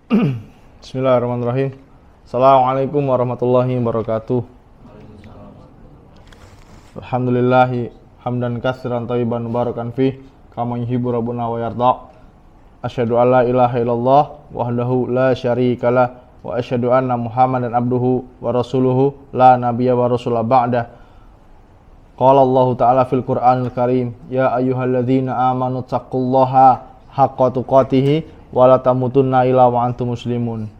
Bismillahirrahmanirrahim. Assalamualaikum warahmatullahi wabarakatuh. Alhamdulillahi hamdan katsiran thayyiban mubarakan fih kama yuhibbu rabbuna wa yarda. Asyhadu an la ilaha illallah wahdahu la syarikalah wa asyhadu anna Muhammadan abduhu wa rasuluhu la nabiyya wa rasula ba'da. Qala Allah ta'ala fil Qur'anil Karim, ya ayyuhalladzina amanu taqullaha haqqa tuqatih wa la tamutunna illa wa antum muslimun.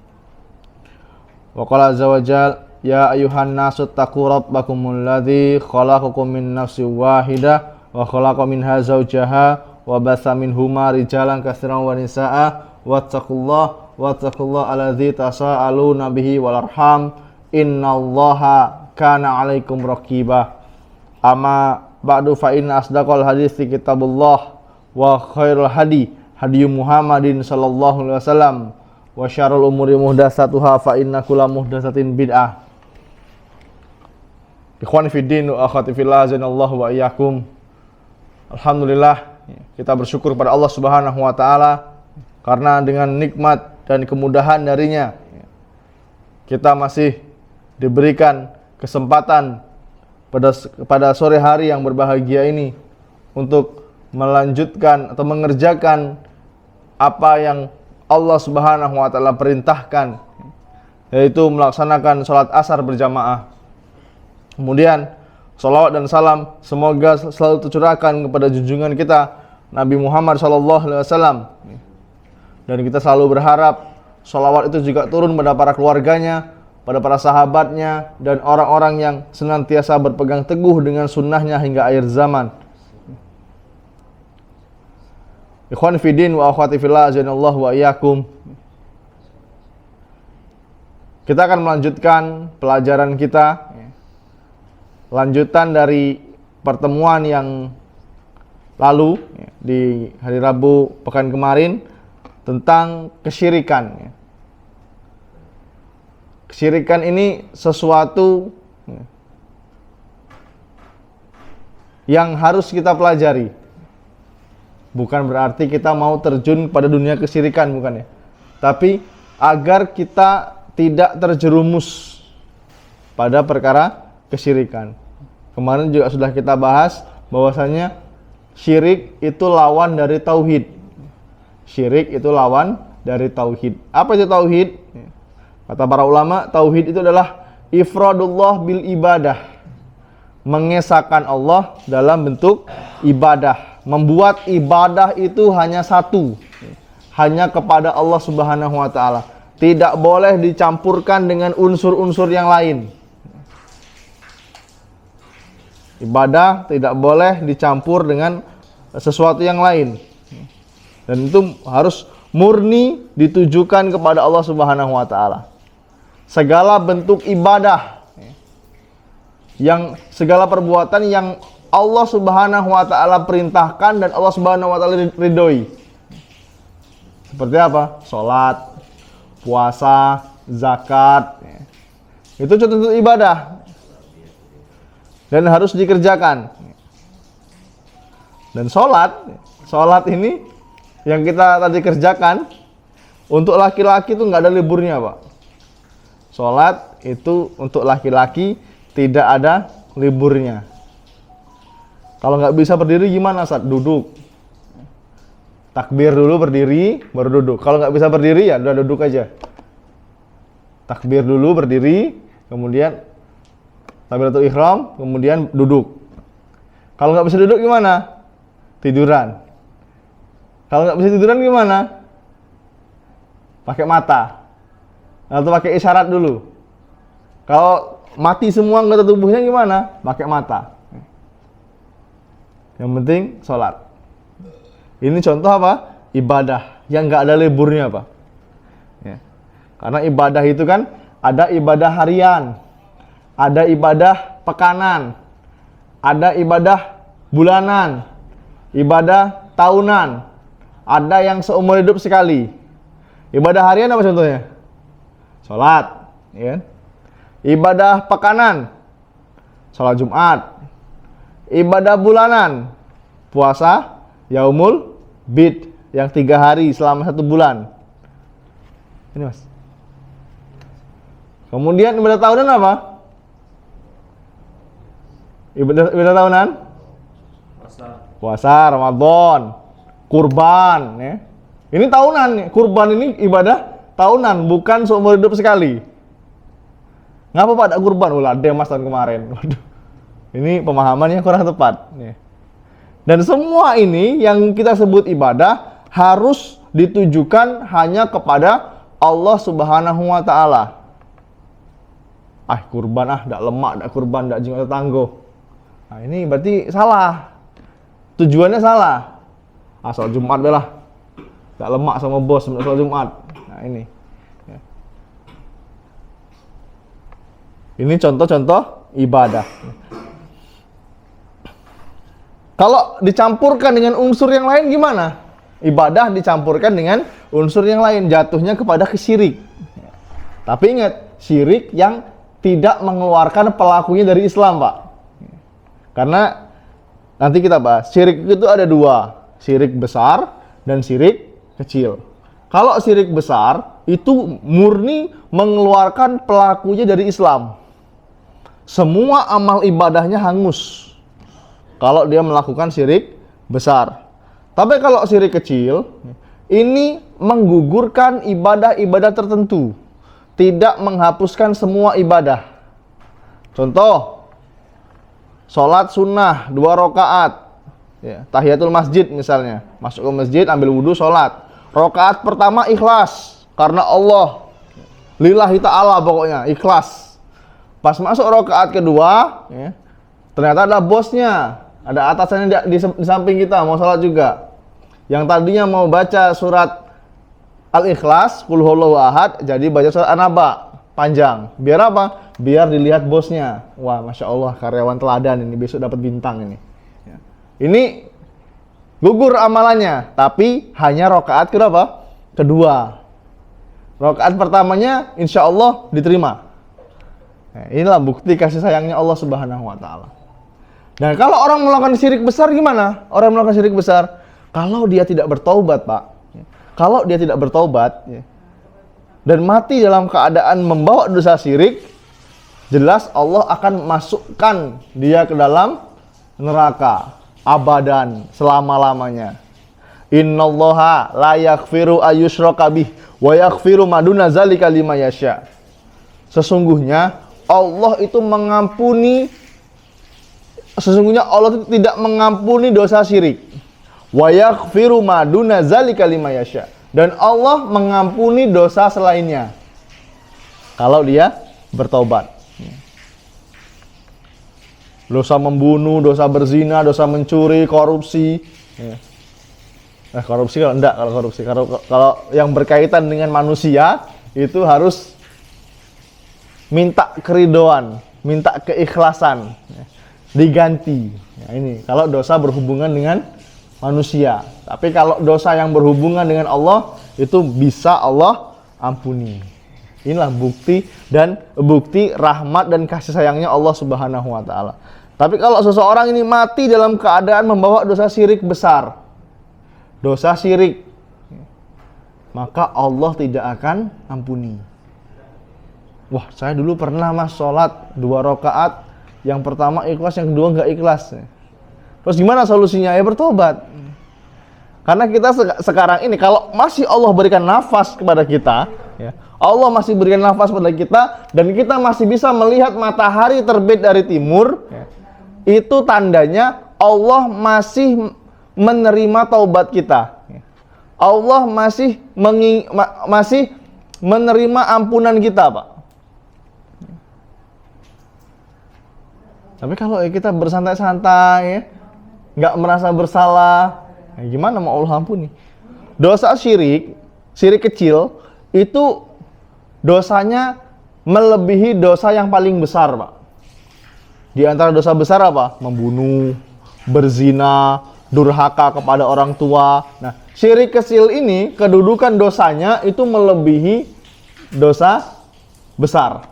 Wa qala azza wa jalla, ya ayyuhan nasu taqu rabbakumul ladzi khalaqakum min nafsin wahidah wa khalaqa minha zawjaha wa batha minhuma rijalan katsiran wa nisaa'a wattaqullaha alladzi tasaaluna bihi wal arham innallaha kana 'alaikum raqiba. Amma ba'du fa inna asdaqal hadithi kitabullah wa khairul hadi Muhammadin sallallahu alaihi wasallam wa syarrul umuri muhdatsatuha fa inna kulla muhdatsatin bid'ah. Ikhwani fid din wa akhwati fillah, azanallahu wa iyyakum. Alhamdulillah, kita bersyukur pada Allah Subhanahu wa taala karena dengan nikmat dan kemudahan darinya kita masih diberikan kesempatan pada sore hari yang berbahagia ini untuk melanjutkan atau mengerjakan apa yang Allah Subhanahu wa taala perintahkan, yaitu melaksanakan sholat asar berjamaah. Kemudian sholawat dan salam semoga selalu tercurahkan kepada junjungan kita Nabi Muhammad SAW. Dan kita selalu berharap sholawat itu juga turun pada para keluarganya, pada para sahabatnya, dan orang-orang yang senantiasa berpegang teguh dengan sunnahnya hingga akhir zaman. Ikhwan fiddin wa akhwati fillah, azanallahu wa iyyakum. Kita akan melanjutkan pelajaran kita, lanjutan dari pertemuan yang lalu di hari Rabu pekan kemarin tentang kesyirikan. Kesyirikan ini sesuatu yang harus kita pelajari. Bukan berarti kita mau terjun pada dunia kesyirikan, bukan ya. Tapi agar kita tidak terjerumus pada perkara kesyirikan. Kemarin juga sudah kita bahas bahwasanya syirik itu lawan dari tauhid. Syirik itu lawan dari tauhid. Apa itu tauhid? Kata para ulama, tauhid itu adalah ifradullah bil ibadah. Mengesahkan Allah dalam bentuk ibadah. Membuat ibadah itu hanya satu, hanya kepada Allah Subhanahu wa taala. Tidak boleh dicampurkan dengan unsur-unsur yang lain. Ibadah tidak boleh dicampur dengan sesuatu yang lain. Dan itu harus murni ditujukan kepada Allah Subhanahu wa taala. Segala bentuk ibadah, segala perbuatan yang Allah Subhanahu wa taala perintahkan dan Allah Subhanahu wa taala ridhoi. Seperti apa? Salat, puasa, zakat. Itu contoh ibadah. Dan harus dikerjakan. Dan salat ini yang kita tadi kerjakan untuk laki-laki itu enggak ada liburnya, Pak. Salat itu untuk laki-laki tidak ada liburnya. Kalau nggak bisa berdiri gimana saat duduk? Takbir dulu berdiri, baru duduk. Kalau nggak bisa berdiri ya udah duduk aja. Takbir dulu berdiri, kemudian takbiratul ihram, kemudian duduk. Kalau nggak bisa duduk gimana? Tiduran. Kalau nggak bisa tiduran gimana? Pakai mata. Atau pakai isyarat dulu. Kalau mati semua anggota tubuhnya gimana? Pakai mata. Yang penting sholat. Ini contoh apa? Ibadah yang nggak ada liburnya, Pak. Ya. Karena ibadah itu kan ada ibadah harian, ada ibadah pekanan, ada ibadah bulanan, ibadah tahunan, ada yang seumur hidup sekali. Ibadah harian apa contohnya? Sholat. Ya. Ibadah pekanan, sholat Jumat. Ibadah bulanan, puasa yaumul bid yang 3 hari selama 1 bulan. Ini Mas. Kemudian ibadah tahunan apa? Ibadah tahunan? Puasa, Ramadan, kurban, ya. Ini tahunan nih. Kurban ini ibadah tahunan, bukan seumur hidup sekali. Ngapa Pak ada kurban? Ulah ada Mas tahun kemarin. Waduh. Ini pemahamannya kurang tepat. Ya. Dan semua ini yang kita sebut ibadah harus ditujukan hanya kepada Allah Subhanahu wa taala. Kurban dak lemak, dak kurban, dak jenggot tetanggo. Nah, ini berarti salah. Tujuannya salah. Asal Jumat belah. Dak lemak sama bos soal Jumat. Nah, ini. Ya. Ini contoh-contoh ibadah. Kalau dicampurkan dengan unsur yang lain gimana? Ibadah dicampurkan dengan unsur yang lain, jatuhnya kepada kesyirik. Tapi ingat, syirik yang tidak mengeluarkan pelakunya dari Islam, Pak. Karena nanti kita bahas, syirik itu ada dua, syirik besar dan syirik kecil. Kalau syirik besar, itu murni mengeluarkan pelakunya dari Islam. Semua amal ibadahnya hangus kalau dia melakukan syirik besar. Tapi kalau syirik kecil, ini menggugurkan ibadah-ibadah tertentu, tidak menghapuskan semua ibadah. Contoh, sholat sunnah 2 rakaat, ya, tahiyatul masjid misalnya, masuk ke masjid, ambil wudhu, sholat. Rakaat pertama ikhlas, karena Allah, lillahi ta'ala pokoknya, ikhlas. Pas masuk rakaat kedua, ya, ternyata ada bosnya, ada atasannya di samping kita, mau sholat juga. Yang tadinya mau baca surat Al-Ikhlas, Qul huwallahu ahad, jadi baca surat An-Naba, panjang. Biar apa? Biar dilihat bosnya. Wah, Masya Allah, karyawan teladan ini, besok dapat bintang ini. Ya. Ini gugur amalannya, tapi hanya rakaat berapa? Kedua. Rakaat pertamanya, insya Allah diterima. Nah, inilah bukti kasih sayangnya Allah Subhanahu wa Ta'ala. Dan kalau orang melakukan syirik besar gimana? Orang melakukan syirik besar, kalau dia tidak bertaubat, Pak. Kalau dia tidak bertaubat, ya, dan mati dalam keadaan membawa dosa syirik, jelas Allah akan masukkan dia ke dalam neraka abadan, selama-lamanya. Innallaha la yaghfiru ayyushraka bih wa yaghfiru ma duna zalika liman yasha. Sesungguhnya Allah itu tidak mengampuni dosa syirik. Wa yaghfiru ma duna zalika liman yasha. Dan Allah mengampuni dosa selainnya kalau dia bertobat. Dosa membunuh, dosa berzina, dosa mencuri, korupsi. Korupsi kalau enggak, kalau korupsi. Kalau yang berkaitan dengan manusia itu harus minta keridoan, minta keikhlasan, diganti. Ya, ini kalau dosa berhubungan dengan manusia. Tapi kalau dosa yang berhubungan dengan Allah itu bisa Allah ampuni. Inilah bukti rahmat dan kasih sayangnya Allah Subhanahu wa Ta'ala. Tapi kalau seseorang ini mati dalam keadaan membawa dosa syirik besar, dosa syirik, maka Allah tidak akan ampuni. Wah, saya dulu pernah Mas sholat 2 rakaat, yang pertama ikhlas, yang kedua nggak ikhlas. Terus gimana solusinya? Ya bertobat. Karena kita sekarang ini kalau masih Allah berikan nafas kepada kita, ya, Allah masih berikan nafas pada kita, dan kita masih bisa melihat matahari terbit dari timur, ya, itu tandanya Allah masih menerima taubat kita. Allah masih menerima ampunan kita, Pak. Tapi kalau kita bersantai-santai, ya, nggak merasa bersalah, gimana mau Allah ampuni? Dosa syirik kecil itu dosanya melebihi dosa yang paling besar, Pak. Di antara dosa besar apa? Membunuh, berzina, durhaka kepada orang tua. Nah, syirik kecil ini kedudukan dosanya itu melebihi dosa besar.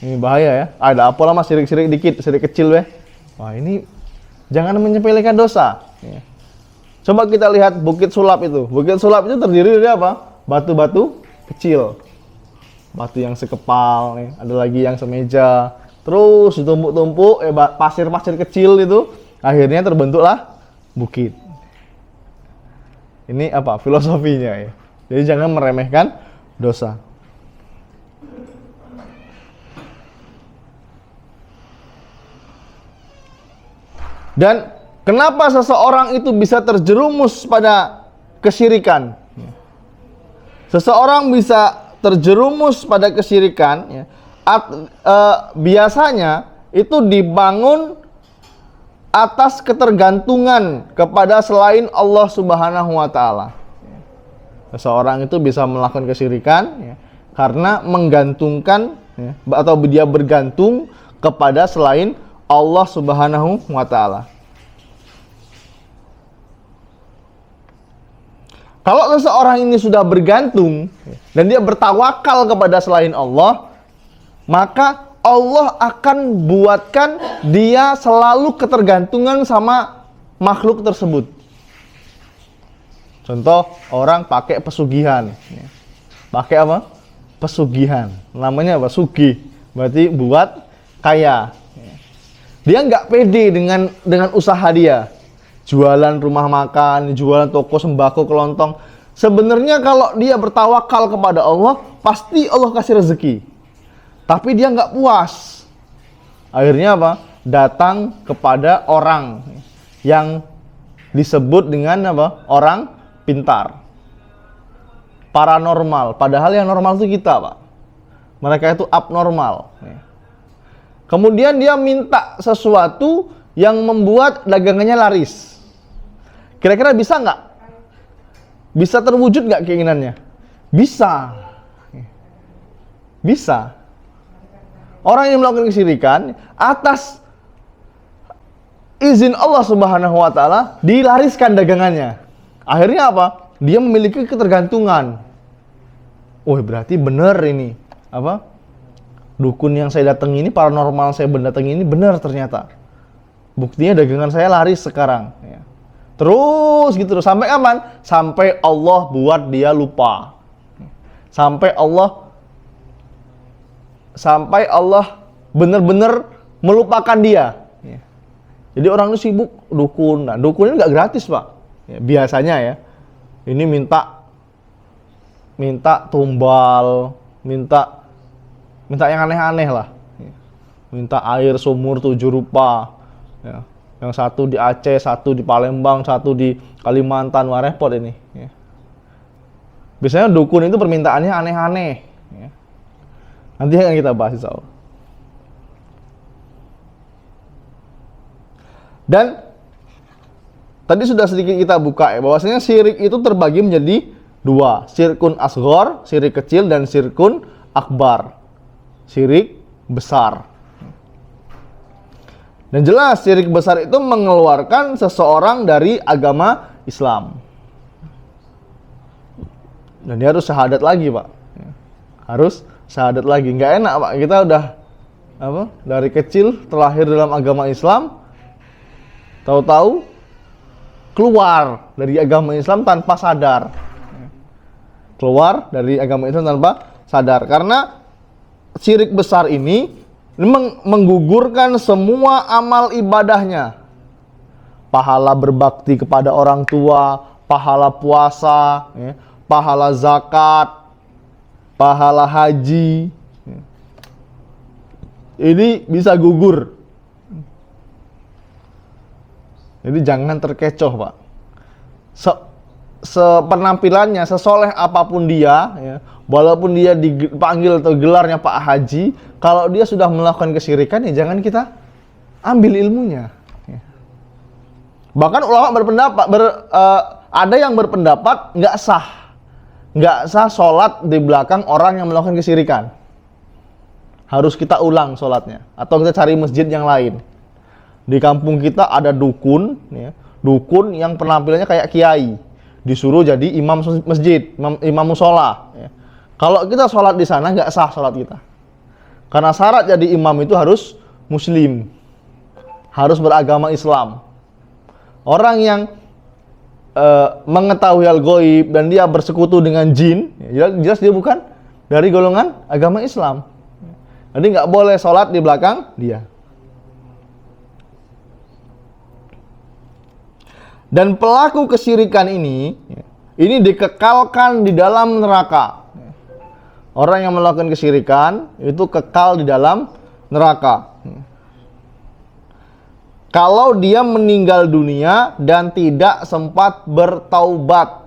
Ini bahaya ya. Ada apa lah Mas, syirik dikit, syirik kecil ya. Wah, ini jangan menyepelekan dosa. Ya. Coba kita lihat Bukit Sulap itu. Bukit Sulap itu terdiri dari apa? batu-batu kecil. Batu yang sekepal, nih. Ada lagi yang semeja. Terus ditumpuk-tumpuk, pasir-pasir kecil itu, akhirnya terbentuklah bukit. Ini apa? Filosofinya ya. Jadi jangan meremehkan dosa. Dan kenapa seseorang itu bisa terjerumus pada kesyirikan? Seseorang bisa terjerumus pada kesyirikan, ya, biasanya itu dibangun atas ketergantungan kepada selain Allah Subhanahu wa Ta'ala. Seseorang itu bisa melakukan kesyirikan, ya, karena menggantungkan, ya, atau dia bergantung kepada selain Allah Subhanahu wa Ta'ala. Kalau seseorang ini sudah bergantung dan dia bertawakal kepada selain Allah, maka Allah akan buatkan dia selalu ketergantungan sama makhluk tersebut. Contoh, orang pakai pesugihan. Pakai apa? Pesugihan. Namanya apa? Sugih. Berarti buat kaya. Dia nggak pede dengan usaha dia. Jualan rumah makan, jualan toko sembako, kelontong. Sebenarnya kalau dia bertawakal kepada Allah, pasti Allah kasih rezeki. Tapi dia nggak puas. Akhirnya apa? Datang kepada orang yang disebut dengan apa? Orang pintar. Paranormal. Padahal yang normal itu kita, Pak. Mereka itu abnormal. Kemudian dia minta sesuatu yang membuat dagangannya laris. Kira-kira bisa nggak? Bisa terwujud nggak keinginannya? Bisa. Bisa. Orang yang melakukan kesyirikan atas izin Allah Subhanahu wa Ta'ala dilariskan dagangannya. Akhirnya apa? Dia memiliki ketergantungan. Oh, berarti benar ini. Apa? Dukun yang saya datangi ini, paranormal saya datangi ini benar ternyata. Buktinya dagangan saya laris sekarang. Ya. Terus gitu, sampai kapan? Sampai Allah buat dia lupa. Sampai Allah benar-benar melupakan dia. Ya. Jadi orang itu sibuk dukun. Nah, dukun ini nggak gratis, Pak. Ya, biasanya ya. Ini minta tumbal, minta yang aneh-aneh lah. Ya. Minta air sumur 7 rupa. Ya. Yang satu di Aceh, satu di Palembang, satu di Kalimantan. Wah, repot ini. Ya. Biasanya dukun itu permintaannya aneh-aneh. Ya. Nanti akan kita bahas, insya Allah. Dan tadi sudah sedikit kita buka ya, bahwasanya syirik itu terbagi menjadi 2. Syirkun asghar, syirik kecil, dan syirkun akbar, syirik besar. Dan jelas syirik besar itu mengeluarkan seseorang dari agama Islam. Dan dia harus syahadat lagi, Pak. Harus syahadat lagi. Nggak enak, Pak. Kita udah dari kecil terlahir dalam agama Islam, tahu-tahu keluar dari agama Islam tanpa sadar. Keluar dari agama Islam tanpa sadar. Karena syirik besar ini menggugurkan semua amal ibadahnya. Pahala berbakti kepada orang tua, pahala puasa, ya, pahala zakat, pahala haji. Ini bisa gugur. Jadi jangan terkecoh, Pak. Sepenampilannya, sesoleh apapun dia, ya, walaupun dia dipanggil atau gelarnya Pak Haji, kalau dia sudah melakukan kesyirikan, ya jangan kita ambil ilmunya. Ya. Bahkan ulama berpendapat, ada yang berpendapat nggak sah sholat di belakang orang yang melakukan kesyirikan. Harus kita ulang sholatnya, atau kita cari masjid yang lain. Di kampung kita ada dukun, ya, dukun yang penampilannya kayak kiai, disuruh jadi imam masjid, imam musola. Ya. Kalau kita sholat di sana nggak sah sholat kita, karena syarat jadi imam itu harus muslim, harus beragama Islam. Orang yang mengetahui hal gaib dan dia bersekutu dengan jin, jelas dia bukan dari golongan agama Islam. Jadi nggak boleh sholat di belakang dia. Dan pelaku kesyirikan ini dikekalkan di dalam neraka. Orang yang melakukan kesyirikan itu kekal di dalam neraka. Kalau dia meninggal dunia dan tidak sempat bertaubat.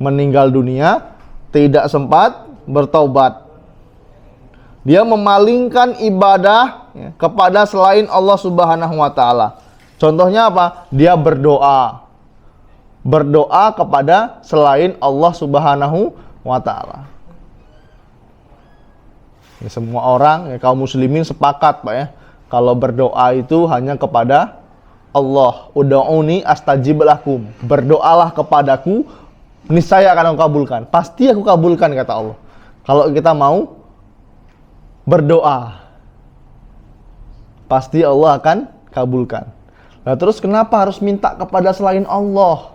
Meninggal dunia tidak sempat bertaubat. Dia memalingkan ibadah kepada selain Allah Subhanahu wa taala. Contohnya apa? Dia berdoa. Berdoa kepada selain Allah Subhanahu wa taala. Ya, semua orang, kaum muslimin sepakat, Pak ya. Kalau berdoa itu hanya kepada Allah. Ud'uni astajib lakum. Berdoalah kepadaku, niscaya akan aku kabulkan. Pasti aku kabulkan, kata Allah. Kalau kita mau berdoa, pasti Allah akan kabulkan. Nah, terus kenapa harus minta kepada selain Allah?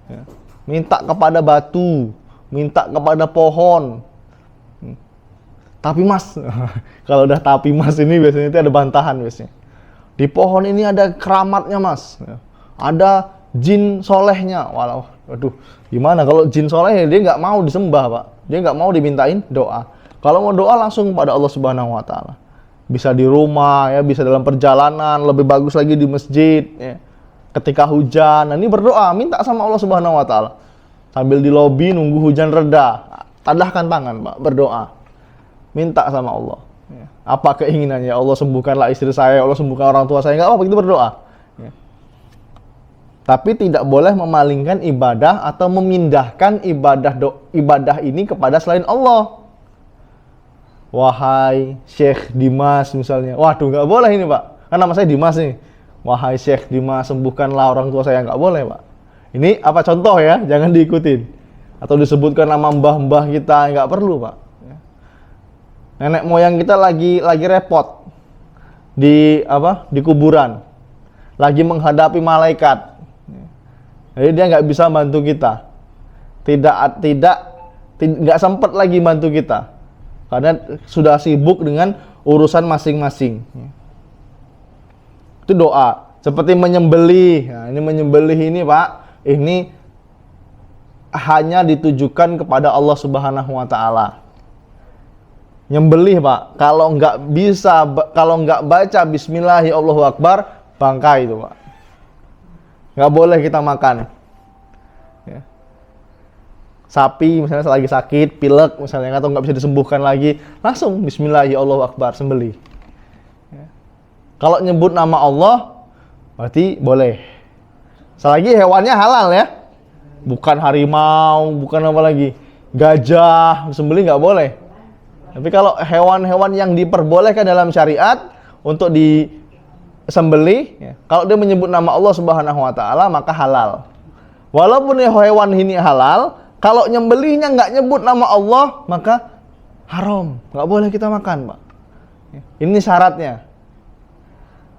Ya. Minta kepada batu, minta kepada pohon. Tapi mas, kalau udah tapi mas ini biasanya itu ada bantahan biasanya. Di pohon ini ada keramatnya mas, ada jin solehnya. Waduh, gimana kalau jin soleh dia nggak mau disembah pak, dia nggak mau dimintain doa. Kalau mau doa langsung pada Allah Subhanahu Wa Taala. Bisa di rumah ya, bisa dalam perjalanan, lebih bagus lagi di masjid. Ya. Ketika hujan, nah ini berdoa, minta sama Allah Subhanahu Wa Taala. Sambil di lobi nunggu hujan reda, tadahkan tangan pak, berdoa. Minta sama Allah. Ya. Apa keinginannya? Allah sembuhkanlah istri saya, Allah sembuhkan orang tua saya. Nggak apa-apa, kita berdoa. Ya. Tapi tidak boleh memalingkan ibadah atau memindahkan ibadah ini kepada selain Allah. Wahai Syekh Dimas misalnya. Waduh, nggak boleh ini pak. Kan nama saya Dimas nih. Wahai Syekh Dimas, sembuhkanlah orang tua saya. Nggak boleh pak. Ini apa contoh ya? Jangan diikutin. Atau disebutkan nama mbah-mbah kita. Nggak perlu pak. Nenek moyang kita lagi repot di kuburan, lagi menghadapi malaikat, jadi dia nggak bisa bantu kita, nggak sempat lagi bantu kita, karena sudah sibuk dengan urusan masing-masing. Itu doa, seperti menyembelih. Nah, ini menyembelih ini pak, ini hanya ditujukan kepada Allah Subhanahu Wa Taala. Nyembelih pak, kalau nggak baca Bismillahirrahmanirrahim Allahu Akbar, bangkai itu pak, nggak boleh kita makan. Ya. Sapi misalnya lagi sakit, pilek misalnya, atau nggak bisa disembuhkan lagi, langsung Bismillahirrahmanirrahim Allahu Akbar, sembelih. Ya. Kalau nyebut nama Allah, berarti boleh. Selagi hewannya halal ya, bukan harimau, bukan apa lagi, gajah, sembelih nggak boleh. Tapi kalau hewan-hewan yang diperbolehkan dalam syariat untuk disembelih, ya, kalau dia menyebut nama Allah Subhanahu Wa Taala maka halal. Walaupun hewan ini halal, kalau nyembelihnya nggak nyebut nama Allah maka haram, nggak boleh kita makan, pak. Ini syaratnya.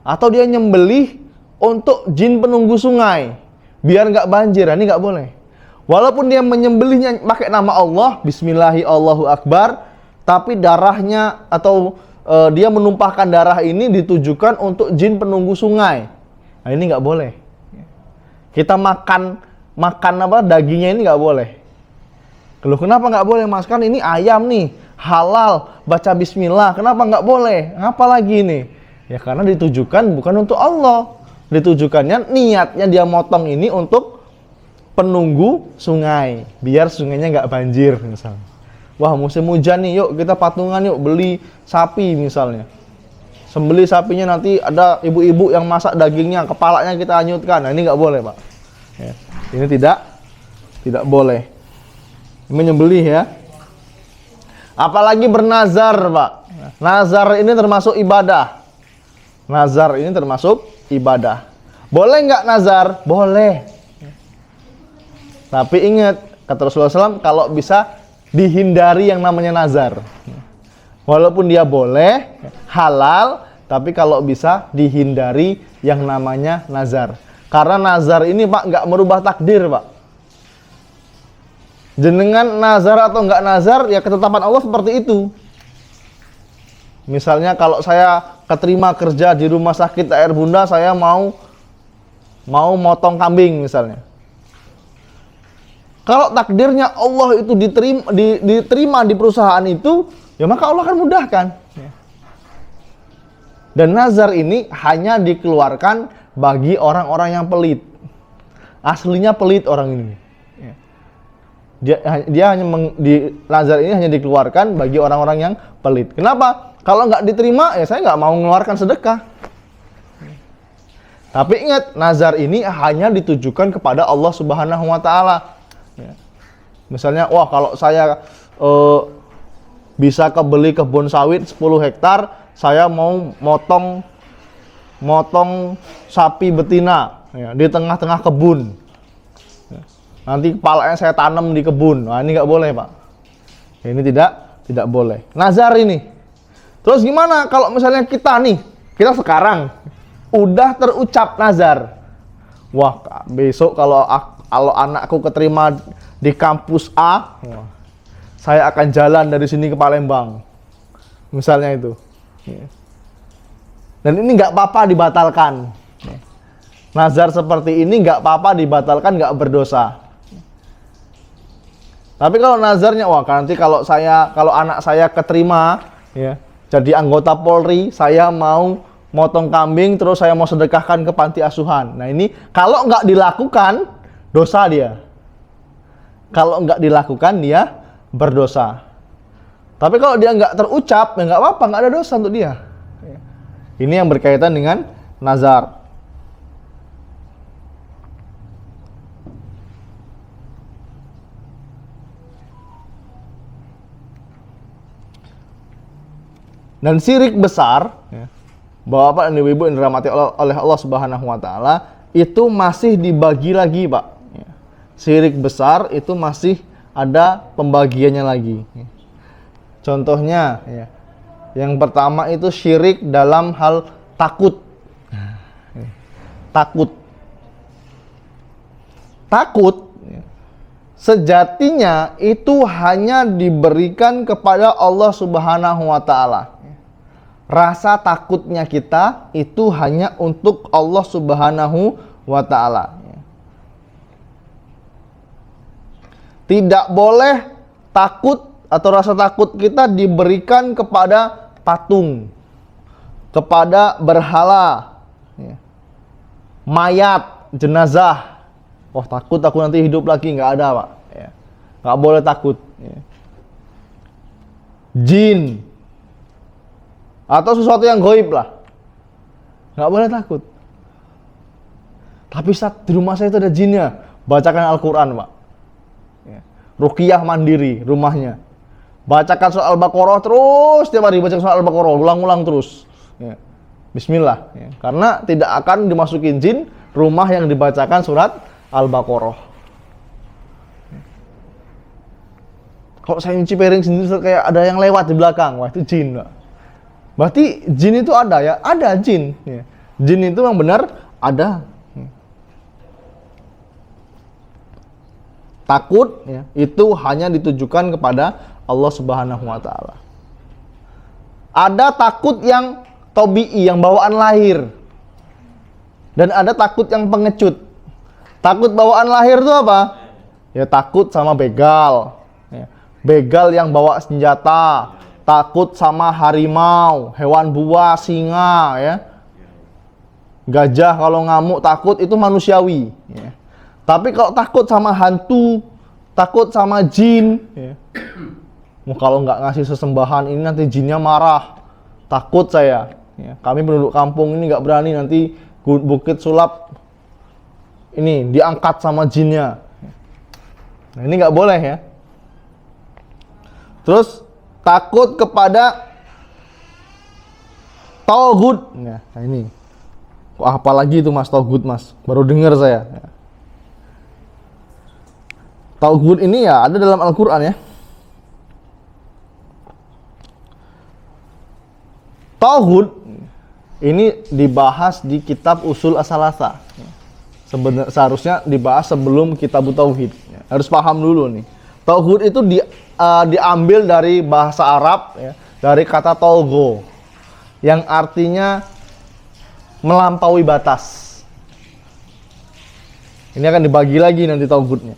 Atau dia nyembelih untuk jin penunggu sungai, biar nggak banjir, ini nggak boleh. Walaupun dia menyembelihnya pakai nama Allah, Bismillahirrahmanirrahim Allahu Akbar, tapi darahnya atau dia menumpahkan darah ini ditujukan untuk jin penunggu sungai. Nah ini nggak boleh. Kita makan dagingnya ini nggak boleh. Loh kenapa nggak boleh mas? Kan ini ayam nih, halal, baca Bismillah. Kenapa nggak boleh? Apa lagi ini? Ya karena ditujukan bukan untuk Allah. Ditujukannya niatnya dia motong ini untuk penunggu sungai, biar sungainya nggak banjir misalnya. Wah musim hujan nih, yuk kita patungan yuk beli sapi misalnya. Sembelih sapinya, nanti ada ibu-ibu yang masak dagingnya, kepalanya kita hanyutkan. Nah ini nggak boleh pak. Ya, ini tidak boleh menyembelih ya. Apalagi bernazar pak. Nazar ini termasuk ibadah. Nazar ini termasuk ibadah. Boleh nggak nazar? Boleh. Tapi ingat kata Rasulullah SAW, kalau bisa dihindari yang namanya nazar. Walaupun dia boleh, halal, tapi kalau bisa dihindari yang namanya nazar. Karena nazar ini Pak nggak merubah takdir Pak. Jenengan nazar atau nggak nazar, ya ketetapan Allah seperti itu. Misalnya kalau saya keterima kerja di rumah sakit Air Bunda, saya mau motong kambing misalnya. Kalau takdirnya Allah itu diterima di perusahaan itu, ya maka Allah akan mudahkan. Dan nazar ini hanya dikeluarkan bagi orang-orang yang pelit. Aslinya pelit orang ini. Dia hanya nazar ini hanya dikeluarkan bagi orang-orang yang pelit. Kenapa? Kalau nggak diterima, ya saya nggak mau mengeluarkan sedekah. Tapi ingat, nazar ini hanya ditujukan kepada Allah Subhanahu Wa Taala. Misalnya, wah kalau saya bisa kebeli kebun sawit 10 hektar, saya mau motong sapi betina di tengah-tengah kebun. Nanti kepalanya saya tanam di kebun. Nah, ini nggak boleh Pak. Ini tidak boleh. Nazar ini. Terus gimana kalau misalnya kita sekarang udah terucap nazar. Wah, besok kalau anakku keterima di kampus A, saya akan jalan dari sini ke Palembang. Misalnya itu. Dan ini nggak apa-apa dibatalkan. Nazar seperti ini nggak apa-apa dibatalkan, nggak berdosa. Tapi kalau nazarnya, wah nanti kalau anak saya keterima ya, jadi anggota Polri, saya mau motong kambing terus saya mau sedekahkan ke panti asuhan. Nah ini kalau nggak dilakukan dosa dia. Kalau nggak dilakukan dia berdosa. Tapi kalau dia nggak terucap, ya nggak apa-apa, nggak ada dosa untuk dia. Ini yang berkaitan dengan nazar. Dan syirik besar, Bapak dan Ibu yang dirahmati oleh Allah Subhanahu Wa Taala, itu masih dibagi lagi, Pak. Syirik besar itu masih ada pembagiannya lagi. Contohnya, yang pertama itu syirik dalam hal takut. Takut sejatinya itu hanya diberikan kepada Allah Subhanahu Wa Taala. Rasa takutnya kita itu hanya untuk Allah Subhanahu Wa Taala. Tidak boleh takut atau rasa takut kita diberikan kepada patung, kepada berhala, mayat, jenazah. Oh takut aku nanti hidup lagi, nggak ada Pak. Nggak boleh takut. Jin atau sesuatu yang gaib lah, nggak boleh takut. Tapi saat di rumah saya itu ada jinnya, bacakan Al-Quran Pak. Ruqyah mandiri rumahnya, bacakan surah Al-Baqarah terus, tiap hari bacakan surah Al-Baqarah, ulang-ulang terus. Bismillah. Karena tidak akan dimasukin jin rumah yang dibacakan surat Al-Baqarah. Kalau saya nyuci piring sendiri kayak ada yang lewat di belakang, wah itu jin Pak. Berarti jin itu ada ya? Ada jin. Jin itu yang benar ada. Takut itu hanya ditujukan kepada Allah Subhanahu Wa Taala. Ada takut yang tobi'i, yang bawaan lahir. Dan ada takut yang pengecut. Takut bawaan lahir itu apa? Ya takut sama begal. Begal yang bawa senjata. Takut sama harimau, hewan buas, singa, gajah kalau ngamuk takut, itu manusiawi. Tapi kalau takut sama hantu, takut sama jin, kalau nggak ngasih sesembahan ini nanti jinnya marah. Takut saya. Kami penduduk kampung ini nggak berani nanti Bukit Sulap ini diangkat sama jinnya. Nah, ini nggak boleh ya. Terus takut kepada Tauhud. Nah ini. Wah, apalagi itu Mas Tauhud Mas. Baru dengar saya. Tauhid ini ya ada dalam Al-Quran ya. Tauhid ini dibahas di kitab Usul As-Salasa. seharusnya dibahas sebelum kitab tauhid. Harus paham dulu nih. Tauhid itu diambil dari bahasa Arab ya, dari kata taugo yang artinya melampaui batas. Ini akan dibagi lagi nanti tauhidnya.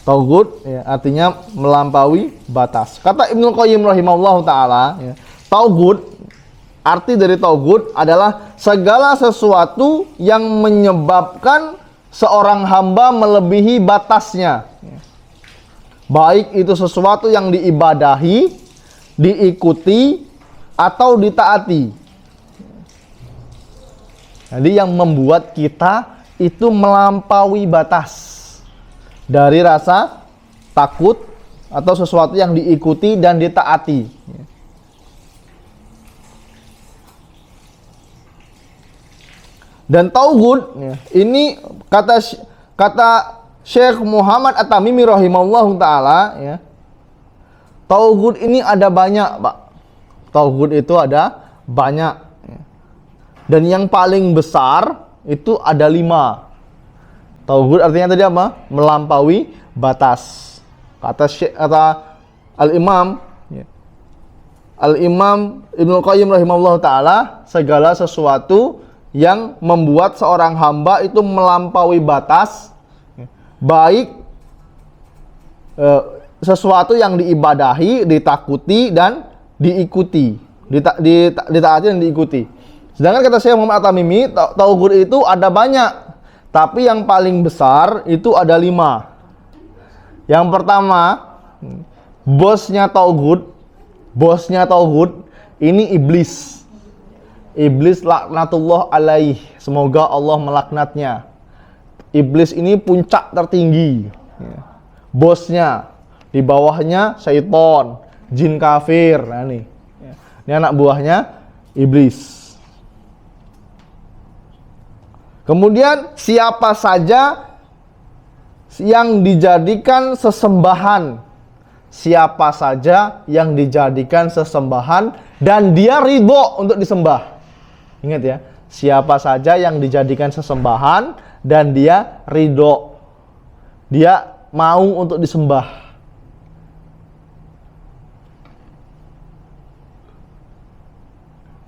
Tauhid ya, artinya melampaui batas. Kata Ibnu Qayyim rahimahullahu taala, ya, tauhid, arti dari tauhid adalah segala sesuatu yang menyebabkan seorang hamba melebihi batasnya. Baik itu sesuatu yang diibadahi, diikuti, atau ditaati. Jadi yang membuat kita itu melampaui batas dari rasa takut atau sesuatu yang diikuti dan ditaati. Dan tauhid ini kata Syekh Muhammad At-Tamimi rahimahullahu taala ya. Tauhid ini ada banyak, Pak. Tauhid itu ada banyak. Dan yang paling besar itu ada 5. Tauhid artinya tadi apa? Melampaui batas. Kata Al-Imam Ibnu Qayyim rahimahullah ta'ala, segala sesuatu yang membuat seorang hamba itu melampaui batas, baik sesuatu yang diibadahi, ditakuti, dan diikuti. Ditaati dan diikuti. Sedangkan kata Syekh Muhammad At-Tamimi, tauhid itu ada banyak, tapi yang paling besar itu ada 5. Yang pertama, bosnya tauhid ini iblis. Iblis laknatullah alaih, semoga Allah melaknatnya. Iblis ini puncak tertinggi. Bosnya, di bawahnya syaitan, jin kafir. Nah ini anak buahnya iblis. Kemudian siapa saja yang dijadikan sesembahan, siapa saja yang dijadikan sesembahan dan dia ridho untuk disembah. Ingat ya, siapa saja yang dijadikan sesembahan dan dia ridho, dia mau untuk disembah.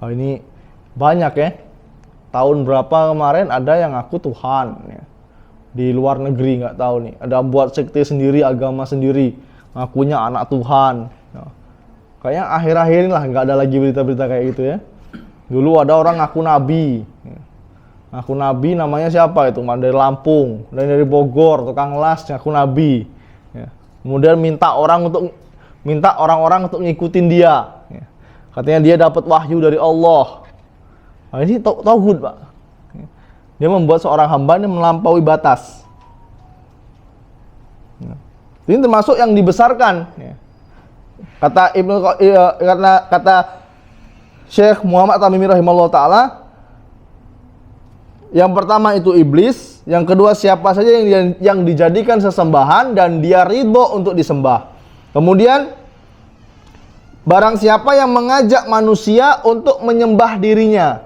Oh, ini banyak ya. Tahun berapa kemarin ada yang ngaku Tuhan ya. Di luar negeri nggak tahu nih, ada buat sekte sendiri, agama sendiri, ngakunya anak Tuhan ya. Kayaknya akhir-akhir ini lah nggak ada lagi berita-berita kayak gitu ya. Dulu ada orang ngaku nabi ya. Ngaku nabi namanya siapa itu? Dari Lampung, dari Bogor, tukang las ngaku nabi ya. Kemudian minta orang-orang untuk ngikutin dia ya. Katanya dia dapat wahyu dari Allah. Nah, ini tauhid, Pak. Dia membuat seorang hamba ini melampaui batas. Ini termasuk yang dibesarkan. Kata Syekh Muhammad At-Tamimi rahimahullah ta'ala, yang pertama itu iblis, yang kedua siapa saja yang dijadikan sesembahan dan dia ridho untuk disembah. Kemudian barang siapa yang mengajak manusia untuk menyembah dirinya,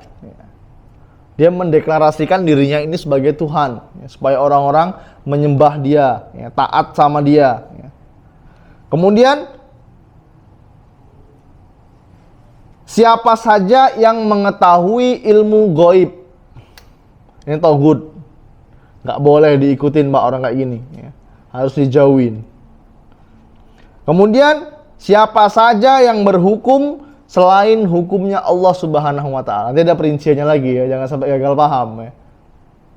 dia mendeklarasikan dirinya ini sebagai Tuhan, ya, supaya orang-orang menyembah dia, ya, taat sama dia. Ya. Kemudian siapa saja yang mengetahui ilmu gaib, ini tauhid, nggak boleh diikutin Mbak orang kayak gini, ya. Harus dijauhin. Kemudian siapa saja yang berhukum selain hukumnya Allah Subhanahu wa ta'ala. Nanti ada perinciannya lagi ya, jangan sampai gagal paham ya.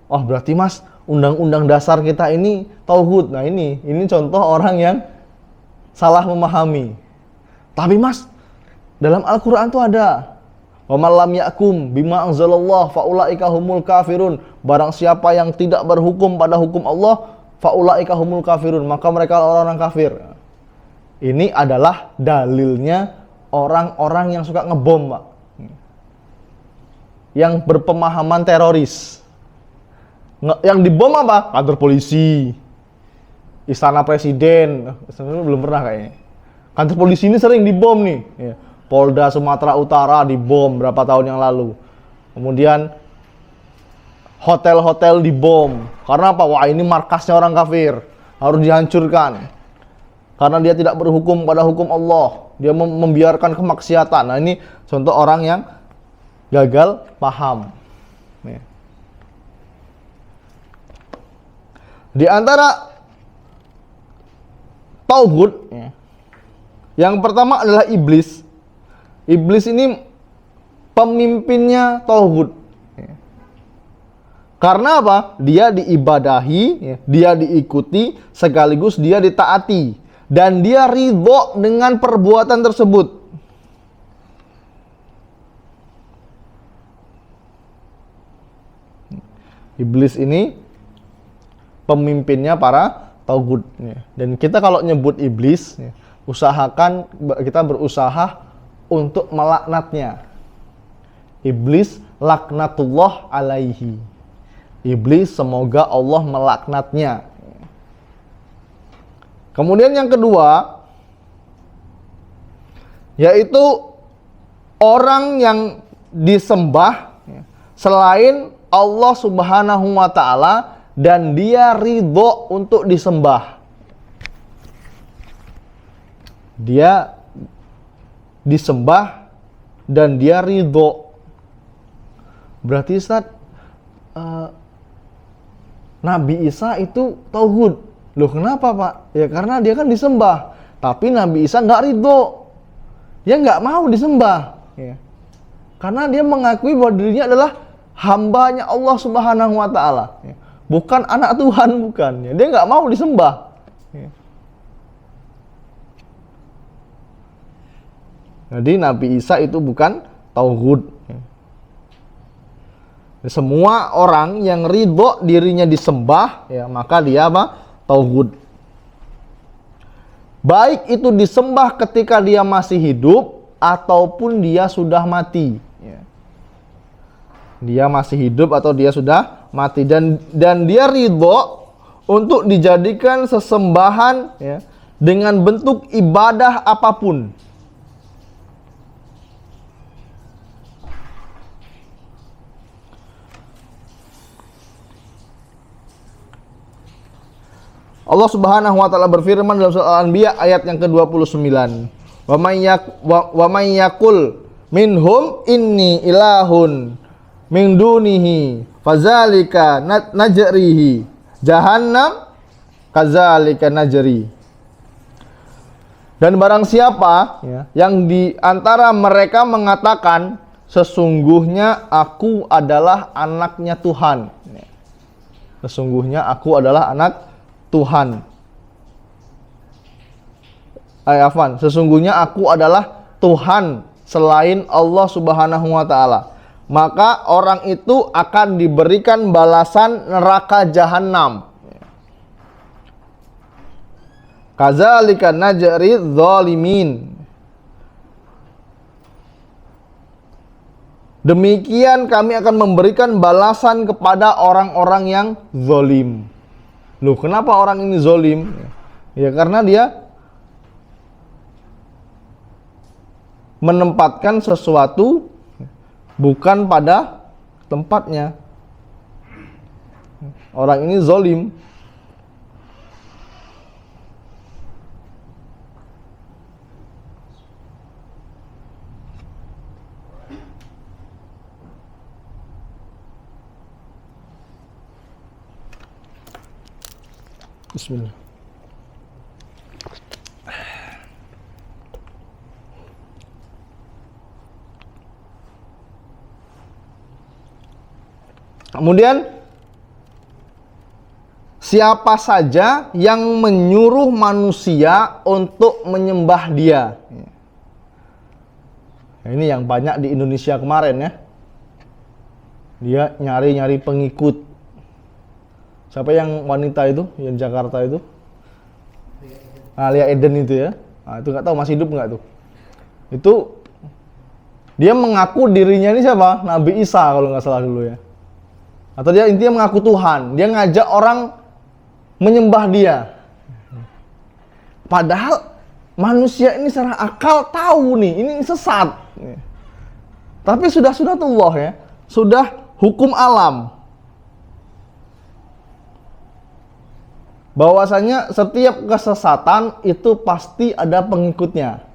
Oh, berarti Mas, undang-undang dasar kita ini tauhid. Nah, ini contoh orang yang salah memahami. Tapi Mas, dalam Al-Qur'an tuh ada wa man lam yahkum bima anzalallah faulaika humul kafirun. Barang siapa yang tidak berhukum pada hukum Allah, faulaika humul kafirun, maka mereka orang-orang kafir. Ini adalah dalilnya orang-orang yang suka ngebom, Pak. Yang berpemahaman teroris. Yang dibom apa? Kantor polisi, istana presiden. Belum pernah kayaknya. Kantor polisi ini sering dibom nih. Polda Sumatera Utara dibom berapa tahun yang lalu. Kemudian hotel-hotel dibom. Karena apa? Wah, ini markasnya orang kafir, harus dihancurkan. Karena dia tidak berhukum pada hukum Allah. Dia membiarkan kemaksiatan. Nah, ini contoh orang yang gagal paham. Nih. Di antara tauhid, yang pertama adalah iblis. Iblis ini pemimpinnya tauhid. Karena apa? Dia diibadahi, dia diikuti, sekaligus dia ditaati. Dan dia ridho dengan perbuatan tersebut. Iblis ini pemimpinnya para tauhid. Dan kita kalau nyebut iblis, usahakan kita berusaha untuk melaknatnya. Iblis laknatullah alaihi. Iblis semoga Allah melaknatnya. Kemudian yang kedua, yaitu orang yang disembah selain Allah Subhanahu wa ta'ala dan dia ridho untuk disembah. Dia disembah dan dia ridho. Berarti Ustaz, Nabi Isa itu tauhid. Loh kenapa Pak? Ya karena dia kan disembah. Tapi Nabi Isa nggak ridho. Dia nggak mau disembah. Ya. Karena dia mengakui bahwa dirinya adalah hambanya Allah Subhanahu wa ta'ala. Ya. Bukan anak Tuhan, bukan. Ya. Dia nggak mau disembah. Ya. Jadi Nabi Isa itu bukan tauhid. Ya. Semua orang yang ridho dirinya disembah, ya maka dia apa? Tauhid. Baik itu disembah ketika dia masih hidup ataupun dia sudah mati. Ya. Dia masih hidup atau dia sudah mati dan dia ridho untuk dijadikan sesembahan ya, dengan bentuk ibadah apapun. Allah Subhanahu wa taala berfirman dalam surah Al-Anbiya ayat yang ke-29. Wa may yakul minhum inni ilahun min dunihi fazalika najrihi jahannam kadzalika najri. Dan barang siapa ya, yang di antara mereka mengatakan sesungguhnya aku adalah anaknya Tuhan. Sesungguhnya aku adalah anak Tuhan. Sesungguhnya aku adalah Tuhan selain Allah Subhanahu wa ta'ala. Maka orang itu akan diberikan balasan neraka jahanam. Kadzalika najri dzalimin. Demikian kami akan memberikan balasan kepada orang-orang yang zalim. Loh, kenapa orang ini zalim? Ya karena dia menempatkan sesuatu bukan pada tempatnya. Orang ini zalim. Bismillah. Kemudian siapa saja yang menyuruh manusia untuk menyembah dia. Ini yang banyak di Indonesia kemarin ya. Dia nyari-nyari pengikut. Siapa yang wanita itu, yang Jakarta itu? Lia Eden itu ya. Nah, itu nggak tahu masih hidup nggak tuh? Itu dia mengaku dirinya ini siapa? Nabi Isa kalau nggak salah dulu ya. Atau dia intinya mengaku Tuhan. Dia ngajak orang menyembah dia. Padahal manusia ini secara akal tahu nih, ini sesat. Tapi sudah sunatullah ya, sudah hukum alam. Bahwasanya setiap kesesatan itu pasti ada pengikutnya.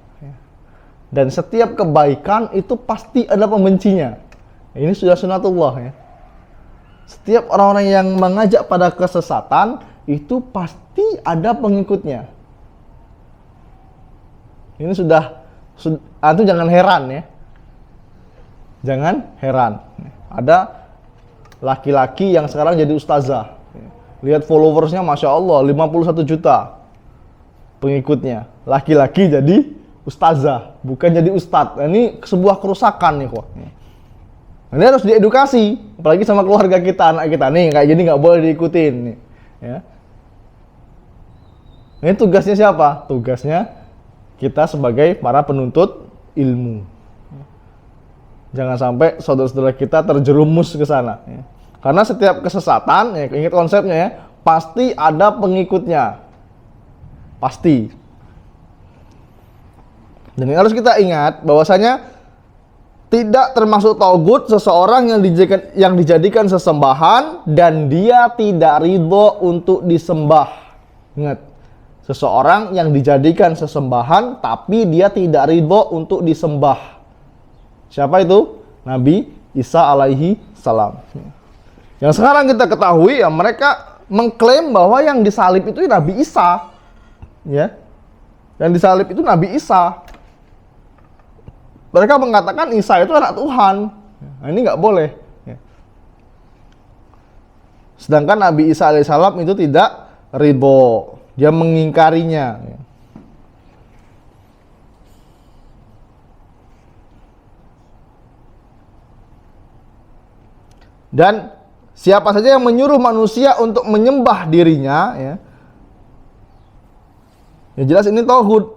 Dan setiap kebaikan itu pasti ada pembencinya. Ini sudah sunatullah ya. Setiap orang-orang yang mengajak pada kesesatan itu pasti ada pengikutnya. Ini sudah antum jangan heran ya. Jangan heran. Ada laki-laki yang sekarang jadi ustazah. Lihat followersnya Masya Allah 51 juta pengikutnya. Laki-laki jadi ustazah, bukan jadi ustadz. Ini sebuah kerusakan nih kok. Ini harus diedukasi, apalagi sama keluarga kita, anak kita nih kayak gini nggak boleh diikutin nih. Ya. Ini tugasnya siapa? Tugasnya kita sebagai para penuntut ilmu. Jangan sampai saudara-saudara kita terjerumus ke sana. Ya. Karena setiap kesesatan, ya, ingat konsepnya ya, pasti ada pengikutnya. Pasti. Dan harus kita ingat bahwasanya tidak termasuk taugut seseorang yang dijadikan sesembahan dan dia tidak ridho untuk disembah. Ingat, seseorang yang dijadikan sesembahan tapi dia tidak ridho untuk disembah. Siapa itu? Nabi Isa alaihi salam. Yang sekarang kita ketahui ya, mereka mengklaim bahwa yang disalib itu Nabi Isa. Ya. Yang disalib itu Nabi Isa. Mereka mengatakan Isa itu anak Tuhan. Nah, ini nggak boleh. Ya. Sedangkan Nabi Isa alaihissalam itu tidak ridho. Dia mengingkarinya. Ya. Dan siapa saja yang menyuruh manusia untuk menyembah dirinya, ya jelas ini tauhid.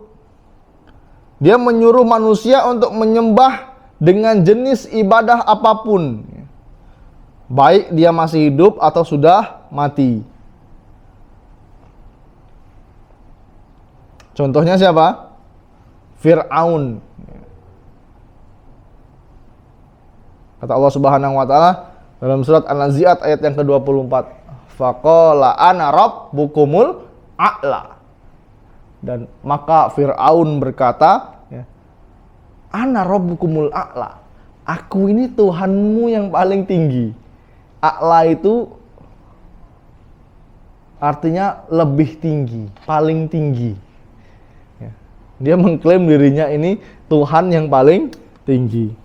Dia menyuruh manusia untuk menyembah dengan jenis ibadah apapun, baik dia masih hidup atau sudah mati. Contohnya siapa? Fir'aun. Kata Allah Subhanahu wa taala dalam surat An-Nazi'at ayat yang ke-24, faqala ana rabbukumul a'la. Dan maka Fir'aun berkata, ya, ana rabbukumul a'la. Aku ini Tuhanmu yang paling tinggi. A'la itu artinya lebih tinggi, paling tinggi. Ya. Dia mengklaim dirinya ini Tuhan yang paling tinggi.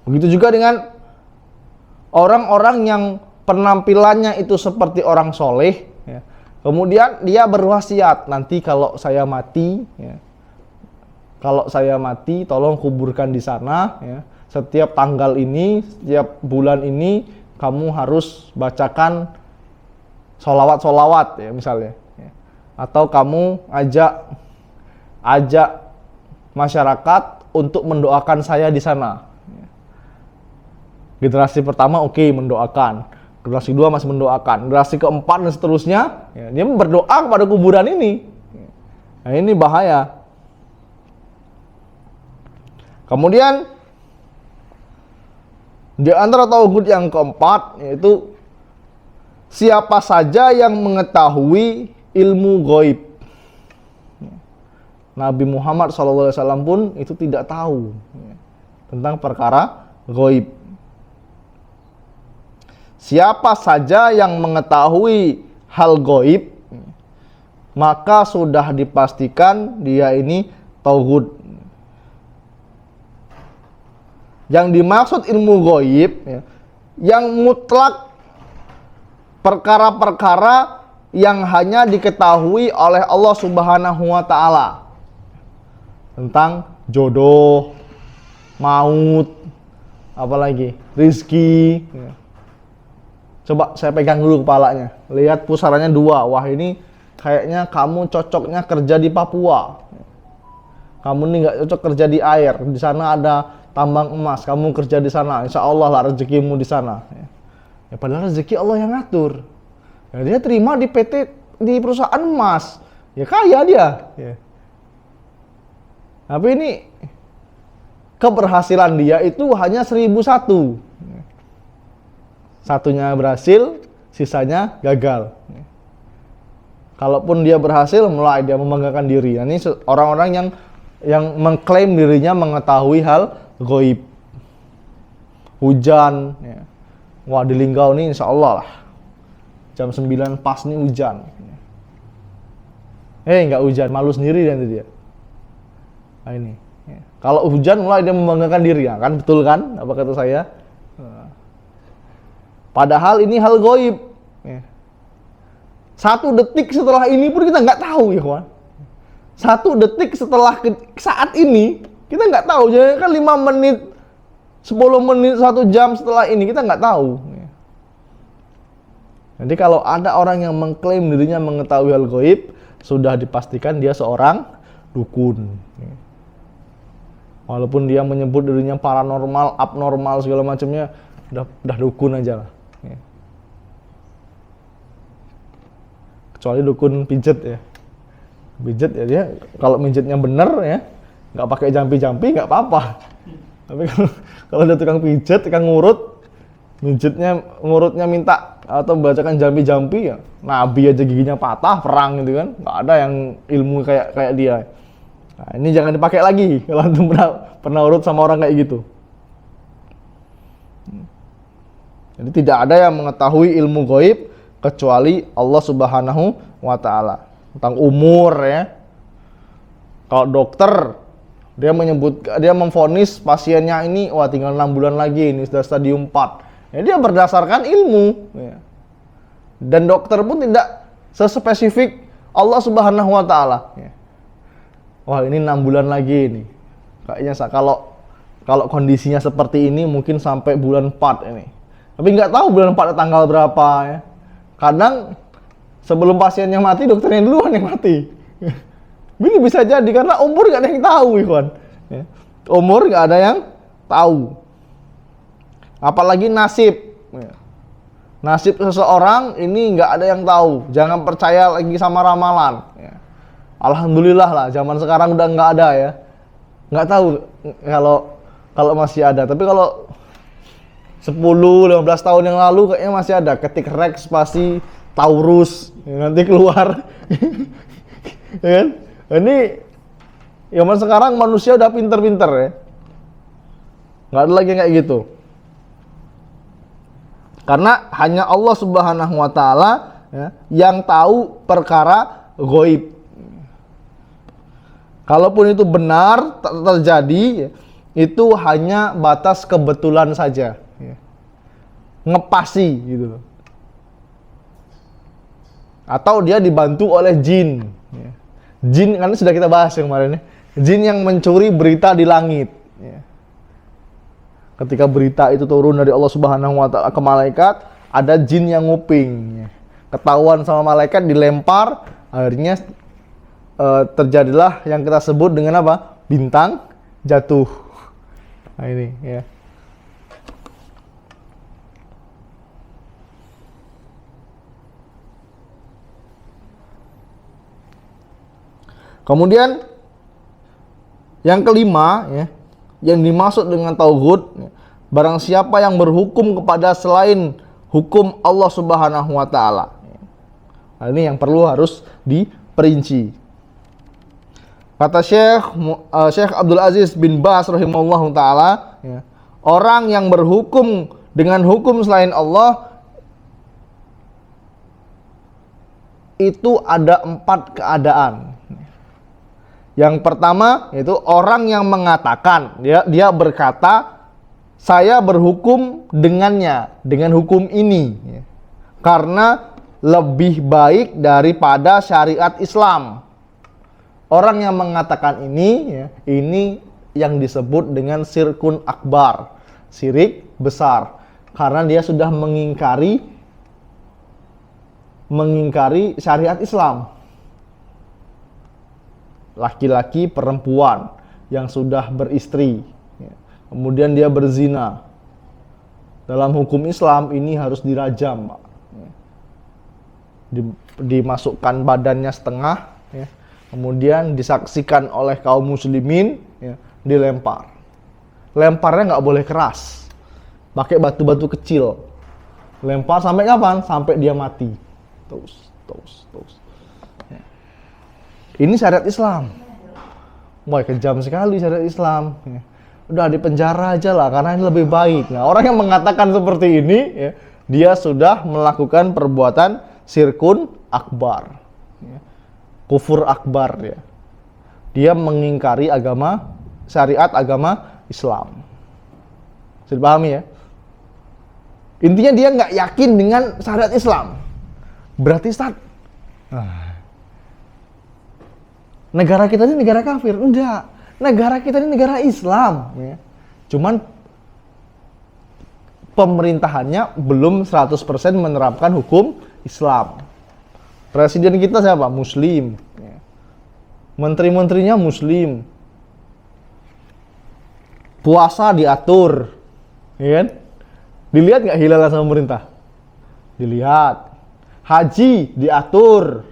Begitu juga dengan orang-orang yang penampilannya itu seperti orang soleh, ya. Kemudian dia berwasiat, nanti kalau saya mati, ya, tolong kuburkan di sana, ya. Setiap tanggal ini, setiap bulan ini, kamu harus bacakan sholawat, ya misalnya, ya. Atau kamu ajak masyarakat untuk mendoakan saya di sana. Generasi pertama oke, mendoakan. Generasi kedua masih mendoakan. Generasi keempat dan seterusnya, ya, dia berdoa kepada kuburan ini. Nah, ini bahaya. Kemudian di antara tauhid yang keempat yaitu siapa saja yang mengetahui ilmu gaib. Nabi Muhammad SAW pun itu tidak tahu, ya, tentang perkara gaib. Siapa saja yang mengetahui hal gaib, maka sudah dipastikan dia ini tauhid. Yang dimaksud ilmu gaib, ya, yang mutlak perkara-perkara yang hanya diketahui oleh Allah Subhanahu wa taala. Tentang jodoh, maut, apalagi rizki, ya. Coba saya pegang dulu kepalanya. Lihat pusarannya 2. Wah, ini kayaknya kamu cocoknya kerja di Papua. Kamu ini nggak cocok kerja di air. Di sana ada tambang emas. Kamu kerja di sana. Insya Allah lah rezekimu di sana. Ya, padahal rezeki Allah yang ngatur. Ya, dia terima di PT di perusahaan emas, ya kaya dia. Ya. Tapi ini keberhasilan dia itu hanya 1001. Satunya berhasil, sisanya gagal. Kalaupun dia berhasil, mulai dia membanggakan diri. Nah, ini orang-orang yang mengklaim dirinya mengetahui hal gaib. Hujan, ya. Wah di Linggau nih insya Allah lah. Jam 9 pas nih hujan. Nggak hujan, malu sendiri nanti dia. Nah ini. Ya. Kalau hujan mulai dia membanggakan diri, ya kan betul kan? Apa kata saya? Padahal ini hal gaib. Ya. 1 detik setelah ini pun kita nggak tahu ya kawan. 1 detik setelah saat ini kita nggak tahu. Jadi kan 5 menit, 10 menit, 1 jam setelah ini kita nggak tahu. Jadi kalau ada orang yang mengklaim dirinya mengetahui hal gaib, sudah dipastikan dia seorang dukun. Walaupun dia menyebut dirinya paranormal, abnormal segala macamnya, udah dukun aja lah. Kecuali dukun pijet ya. Pijet ya dia kalau mijetnya bener ya, nggak pakai jampi-jampi nggak apa-apa. Tapi kalau ada tukang pijet, tukang ngurutnya minta atau bacakan jampi-jampi ya, nabi aja giginya patah, perang gitu kan. Nggak ada yang ilmu kayak dia. Nah, ini jangan dipakai lagi kalau antum pernah urut sama orang kayak gitu. Jadi tidak ada yang mengetahui ilmu gaib kecuali Allah Subhanahu wa taala. Tentang umur ya. Kalau dokter dia memvonis pasiennya ini wah tinggal 6 bulan lagi, ini sudah stadium 4. Ya, dia berdasarkan ilmu ya. Dan dokter pun tidak sespesifik Allah Subhanahu wa taala ya. Wah, ini 6 bulan lagi ini. Kayaknya kalau kondisinya seperti ini mungkin sampai bulan 4 ini. Tapi nggak tahu bulan 4 tanggal berapa ya. Kadang sebelum pasiennya mati, dokternya duluan yang mati. Ini bisa jadi karena umur nggak ada yang tahu, Ikhwan. Ya. Umur nggak ada yang tahu. Apalagi nasib. Ya. Nasib seseorang ini nggak ada yang tahu. Jangan percaya lagi sama ramalan. Ya. Alhamdulillah lah, zaman sekarang udah nggak ada ya. Nggak tahu kalau masih ada. Tapi kalau 10-15 tahun yang lalu kayaknya masih ada. Ketik Rex spasi Taurus ya, nanti keluar. Ya kan? Ini zaman sekarang manusia udah pinter-pinter ya. Nggak ada lagi kayak gitu. Karena hanya Allah Subhanahu wa taala ya, yang tahu perkara gaib. Kalaupun itu benar terjadi, itu hanya batas kebetulan saja. Ya. Ngepasi gitu loh. Atau dia dibantu oleh jin. Ya. Jin kan sudah kita bahas yang kemarin ya. Jin yang mencuri berita di langit. Ya. Ketika berita itu turun dari Allah Subhanahu wa taala ke malaikat, ada jin yang nguping. Ya. Ketahuan sama malaikat, dilempar, akhirnya terjadilah yang kita sebut dengan apa? Bintang jatuh. Nah ini ya. Kemudian yang kelima ya, yang dimaksud dengan tauhid ya, barang siapa yang berhukum kepada selain hukum Allah Subhanahu wa taala. Nah, ini yang perlu harus diperinci. Kata Syekh Abdul Aziz bin Baz rahimahullahu taala ya, orang yang berhukum dengan hukum selain Allah itu ada 4 keadaan. Yang pertama yaitu orang yang mengatakan, dia berkata, saya berhukum dengannya, dengan hukum ini ya, karena lebih baik daripada syariat Islam. Orang yang mengatakan ini ya, ini yang disebut dengan syirkun akbar, syirik besar, karena dia sudah mengingkari syariat Islam. Laki-laki, perempuan yang sudah beristri ya, kemudian dia berzina, dalam hukum Islam ini harus dirajam, Pak. dimasukkan badannya setengah, ya. Kemudian disaksikan oleh kaum muslimin, ya, dilempar. Lemparnya nggak boleh keras, pakai batu-batu kecil. Lempar sampai kapan? Sampai dia mati. Terus. Ya. Ini syariat Islam. Wah, kejam sekali syariat Islam. Ya. Udah di penjara aja lah, karena ini lebih baik. Nah, orang yang mengatakan seperti ini, ya, dia sudah melakukan perbuatan syirkun akbar, ya. Kufur akbar, ya. Dia mengingkari syariat agama Islam. Sudah pahami ya? Intinya dia nggak yakin dengan syariat Islam. Berarti negara kita ini negara kafir? Enggak. Negara kita ini negara Islam, ya. Cuman pemerintahannya belum 100% menerapkan hukum Islam. Presiden kita siapa? Muslim. Ya. Menteri-menterinya Muslim. Puasa diatur, ya kan? Dilihat nggak hilalnya sama pemerintah? Dilihat. Haji diatur.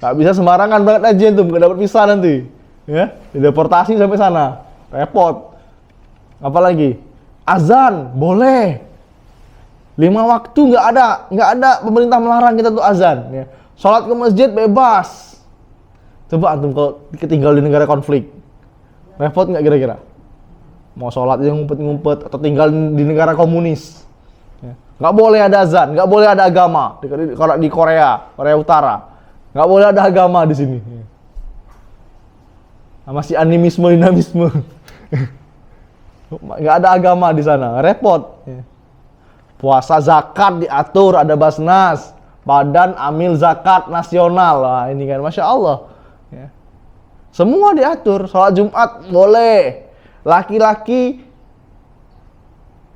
Nggak bisa sembarangan banget aja tuh, nggak dapat visa nanti, ya? Dideportasi sampai sana, repot. Apalagi azan boleh. 5 waktu nggak ada pemerintah melarang kita tuh azan, ya. Sholat ke masjid bebas. Coba antum kalau tinggal di negara konflik, repot nggak kira-kira? Mau sholat aja ngumpet-ngumpet, atau tinggal di negara komunis, ya. Nggak boleh ada azan, nggak boleh ada agama. Di Korea Utara, nggak boleh ada agama di sini. Masih animisme, dinamisme. Nggak ada agama di sana, repot. Ya. Puasa zakat diatur, ada Basnas, Badan Amil Zakat Nasional. Lah ini kan, masya Allah. Ya. Semua diatur. Sholat Jumat boleh. Laki-laki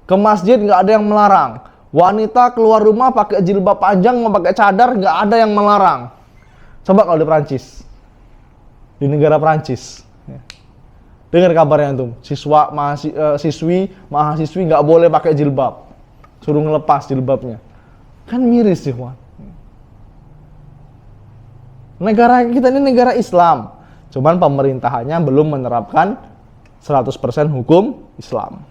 ke masjid nggak ada yang melarang. Wanita keluar rumah pakai jilbab panjang mau pakai cadar nggak ada yang melarang. Coba kalau di Perancis, di negara Perancis, ya. Dengar kabarnya tuh, mahasiswi nggak boleh pakai jilbab, suruh ngelepas jilbabnya. Kan miris sih, Wan. Negara kita ini negara Islam, cuman pemerintahannya belum menerapkan 100% hukum Islam.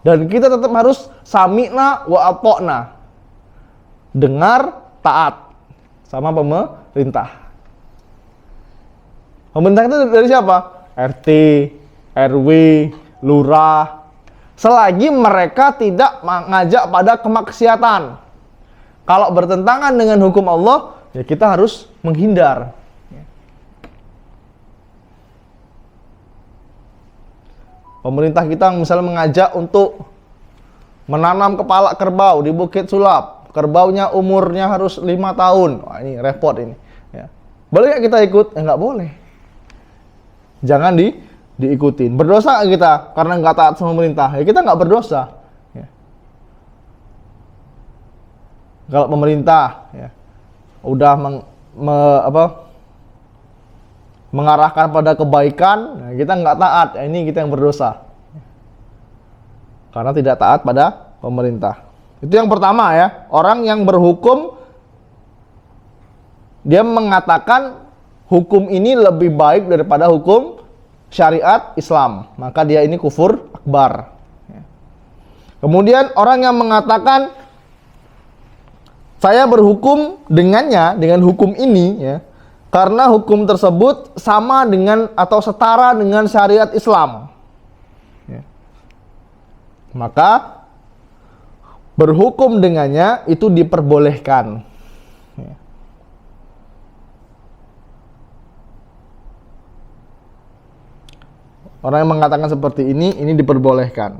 Dan kita tetap harus sami'na wa ata'na. Dengar, taat sama pemerintah. Pemerintah itu dari siapa? RT, RW, lurah. Selagi mereka tidak mengajak pada kemaksiatan. Kalau bertentangan dengan hukum Allah, ya kita harus menghindar. Pemerintah kita misalnya mengajak untuk menanam kepala kerbau di Bukit Sulap. Kerbaunya umurnya harus 5 tahun. Wah, ini repot ini. Ya. Boleh nggak kita ikut? Ya nggak boleh. Jangan diikutin. Berdosa nggak kita karena nggak taat sama pemerintah? Ya kita nggak berdosa. Ya. Kalau pemerintah ya, udah mengarahkan pada kebaikan, nah kita nggak taat, ya ini kita yang berdosa. Karena tidak taat pada pemerintah. Itu yang pertama ya, orang yang berhukum, dia mengatakan hukum ini lebih baik daripada hukum syariat Islam. Maka dia ini kufur akbar. Kemudian orang yang mengatakan, saya berhukum dengannya, dengan hukum ini ya, karena hukum tersebut sama dengan atau setara dengan syariat Islam. Ya. Maka berhukum dengannya itu diperbolehkan. Ya. Orang yang mengatakan seperti ini diperbolehkan.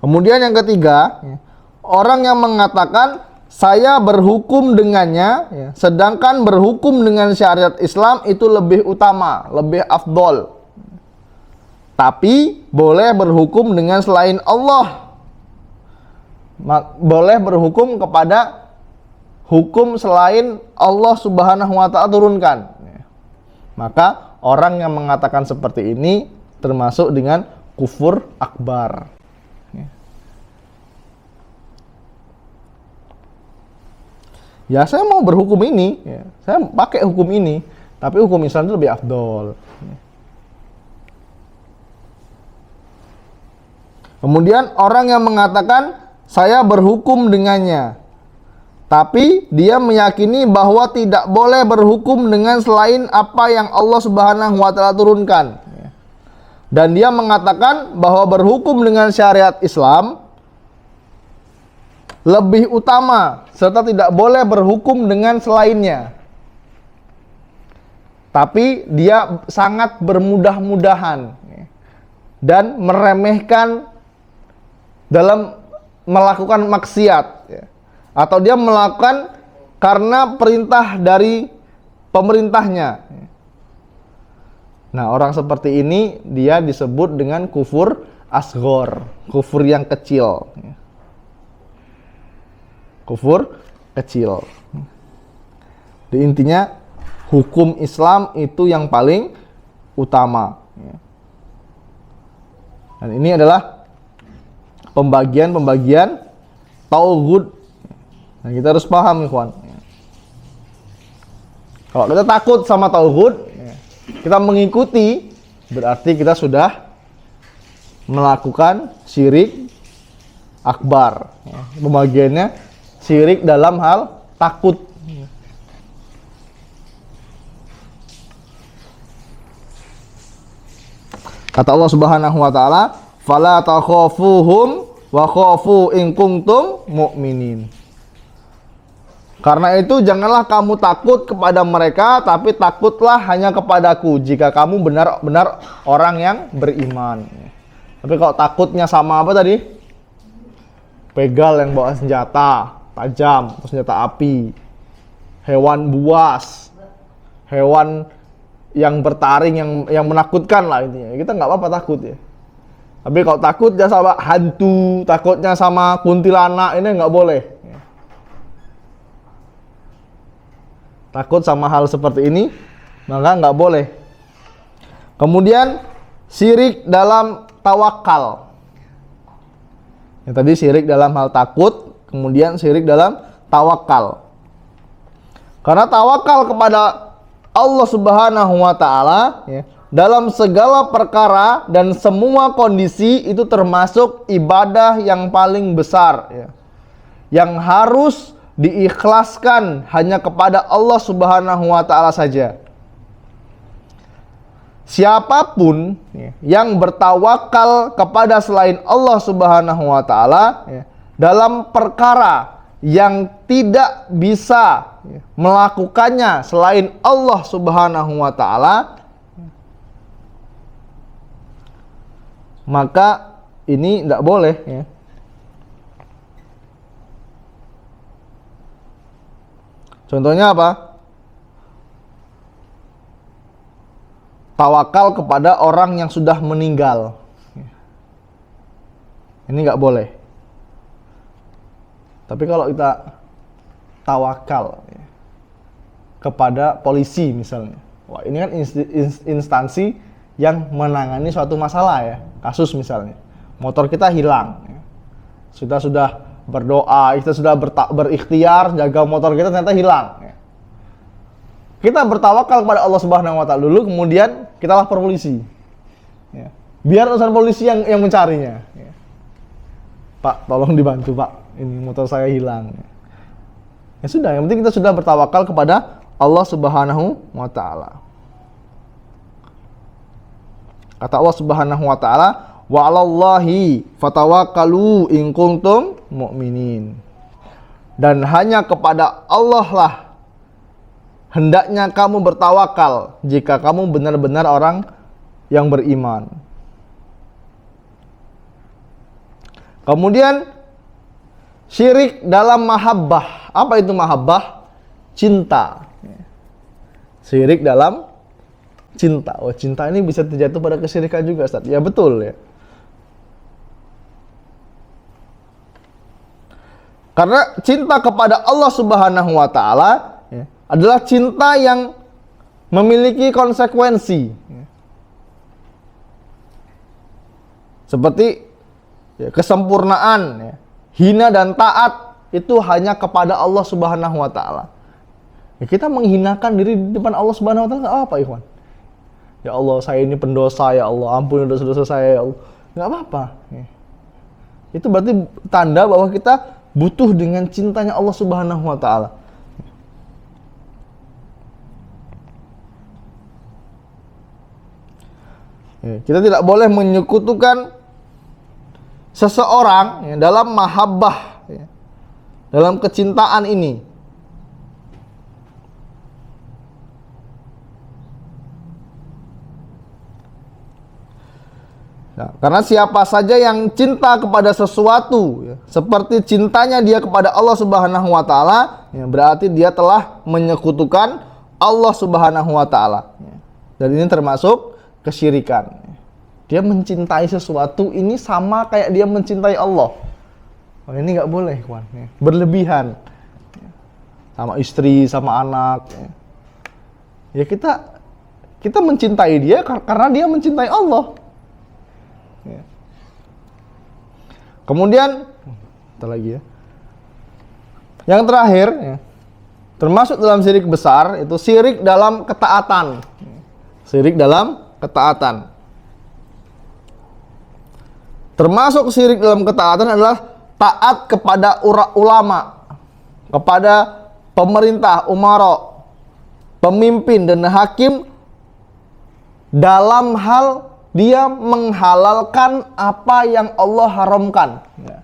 Kemudian yang ketiga, ya, orang yang mengatakan saya berhukum dengannya, ya, sedangkan berhukum dengan syariat Islam itu lebih utama, lebih afdol. Tapi boleh berhukum dengan selain Allah. Boleh berhukum kepada hukum selain Allah Subhanahu wa Ta'ala turunkan. Maka orang yang mengatakan seperti ini termasuk dengan kufur akbar. Ya saya mau berhukum ini, ya. Saya pakai hukum ini, tapi hukum Islam itu lebih afdol. Kemudian orang yang mengatakan saya berhukum dengannya, tapi dia meyakini bahwa tidak boleh berhukum dengan selain apa yang Allah Subhanahu wa taala turunkan. Dan dia mengatakan bahwa berhukum dengan syariat Islam lebih utama serta tidak boleh berhukum dengan selainnya. Tapi dia sangat bermudah-mudahan dan meremehkan dalam melakukan maksiat, atau dia melakukan karena perintah dari pemerintahnya. Nah, orang seperti ini dia disebut dengan kufur asghar, kufur yang kecil. Kufur kecil. Di intinya hukum Islam itu yang paling utama. Dan ini adalah pembagian tauhid. Nah, kita harus paham, ikhwan. Kalau kita takut sama tauhid, kita mengikuti, berarti kita sudah melakukan syirik akbar. Pembagiannya syirik dalam hal takut. Kata Allah Subhanahu wa taala, "Fala takhafuhum wa khafu in kuntum mu'minin." Karena itu janganlah kamu takut kepada mereka, tapi takutlah hanya kepadaku jika kamu benar-benar orang yang beriman. Tapi kalau takutnya sama apa tadi? Begal yang bawa senjata tajam, senjata api, hewan buas, hewan yang bertaring yang menakutkan lah intinya. Kita nggak apa-apa takut ya. Tapi kalau takutnya sama hantu, takutnya sama kuntilanak, ini nggak boleh. Takut sama hal seperti ini, maka nggak boleh. Kemudian syirik dalam tawakal. Yang tadi syirik dalam hal takut, kemudian syirik dalam tawakal. Karena tawakal kepada Allah Subhanahu wa taala ya, dalam segala perkara dan semua kondisi itu termasuk ibadah yang paling besar ya, yang harus diikhlaskan hanya kepada Allah Subhanahu wa taala saja. Siapapun ya, yang bertawakal kepada selain Allah Subhanahu wa taala ya, dalam perkara yang tidak bisa ya, melakukannya selain Allah Subhanahu wa taala, maka ini tidak boleh ya. Contohnya apa? Tawakal kepada orang yang sudah meninggal. Ini nggak boleh. Tapi kalau kita tawakal ya, kepada polisi misalnya, wah ini kan instansi yang menangani suatu masalah ya, kasus misalnya, motor kita hilang, ya. Sudah berdoa, kita sudah berikhtiar jaga motor kita ternyata hilang. Ya. Kita bertawakal kepada Allah Subhanahu wa taala dulu, kemudian kita lapor polisi. Ya. Biar urusan polisi yang mencarinya. Ya. Pak, tolong dibantu Pak, ini motor saya hilang. Ya sudah, yang penting kita sudah bertawakal kepada Allah Subhanahu wa taala. Kata Allah Subhanahu wa taala, wa 'alallahi fatawakkalu in kuntum mu'minin. Dan hanya kepada Allah lah hendaknya kamu bertawakal jika kamu benar-benar orang yang beriman. Kemudian syirik dalam mahabbah. Apa itu mahabbah? Cinta. Syirik dalam cinta. Oh, cinta ini bisa terjatuh pada kesyirikan juga, Ustaz. Ya betul ya. Karena cinta kepada Allah Subhanahu wa taala ya, adalah cinta yang memiliki konsekuensi. Ya. Seperti ya, kesempurnaan, ya, hina dan taat itu hanya kepada Allah Subhanahu wa taala. Ya, kita menghinakan diri di depan Allah Subhanahu wa taala enggak apa-apa, ikhwan. Ya Allah, saya ini pendosa, ya Allah, ampuni dosa-dosa saya, ya Allah. Enggak apa-apa. Ya. Itu berarti tanda bahwa kita butuh dengan cintanya Allah Subhanahu wa taala. Ya, kita tidak boleh menyekutukan seseorang ya, dalam mahabbah, ya, dalam kecintaan ini. Nah, karena siapa saja yang cinta kepada sesuatu, ya, seperti cintanya dia kepada Allah Subhanahu wa taala, ya, berarti dia telah menyekutukan Allah Subhanahu wa taala. Ya. Dan ini termasuk kesyirikan. Dia mencintai sesuatu ini sama kayak dia mencintai Allah. Oh, ini nggak boleh, kawan. Ya. Berlebihan. Ya. Sama istri, sama anak. Ya, kita mencintai dia karena dia mencintai Allah. Ya. Kemudian, kita lagi ya. Yang terakhir, ya, termasuk dalam syirik besar, itu syirik dalam ketaatan. Syirik dalam ketaatan. Termasuk syirik dalam ketaatan adalah taat kepada ulama, kepada pemerintah, umara, pemimpin dan hakim dalam hal dia menghalalkan apa yang Allah haramkan. Ya.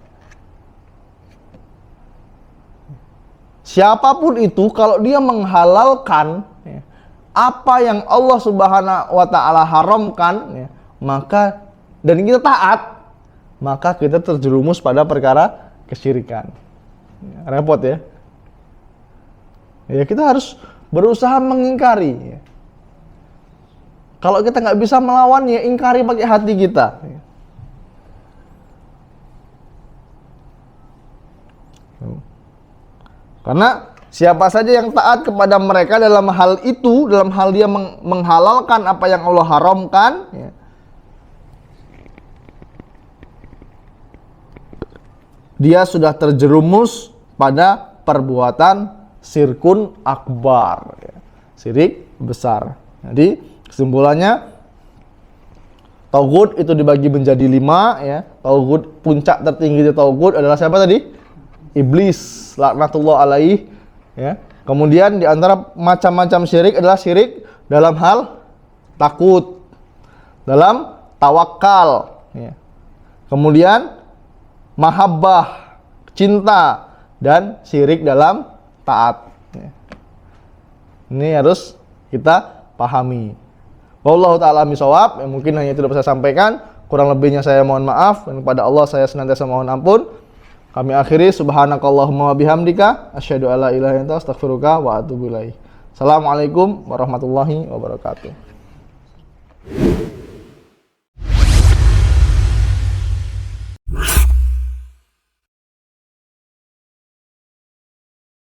Siapapun itu, kalau dia menghalalkan ya, apa yang Allah Subhanahu wa taala haramkan, ya, maka dan kita taat, maka kita terjerumus pada perkara kesyirikan. Ya, repot ya. Ya, kita harus berusaha mengingkari. Ya. Kalau kita nggak bisa melawan, ya ingkari pakai hati kita. Ya. Karena siapa saja yang taat kepada mereka dalam hal itu, dalam hal dia menghalalkan apa yang Allah haramkan, ya, dia sudah terjerumus pada perbuatan syirkun akbar, ya, syirik besar. Jadi kesimpulannya, tauhid itu dibagi menjadi 5, ya. Tauhid, puncak tertinggi dari tauhid adalah siapa tadi? Iblis, laknatullah alaih, ya. Kemudian di antara macam-macam syirik adalah syirik dalam hal takut, dalam tawakal, ya. Kemudian mahabbah, cinta, dan syirik dalam taat, ya. Ini harus kita pahami. Wallahu ta'ala misawab, mungkin hanya itu dapat saya sampaikan. Kurang lebihnya saya mohon maaf, dan kepada Allah saya senantiasa mohon ampun. Kami akhiri, subhanakallahumma wa bihamdika asyhadu alla ilaha illa anta astaghfiruka wa atubu ilaik. Assalamualaikum warahmatullahi wabarakatuh.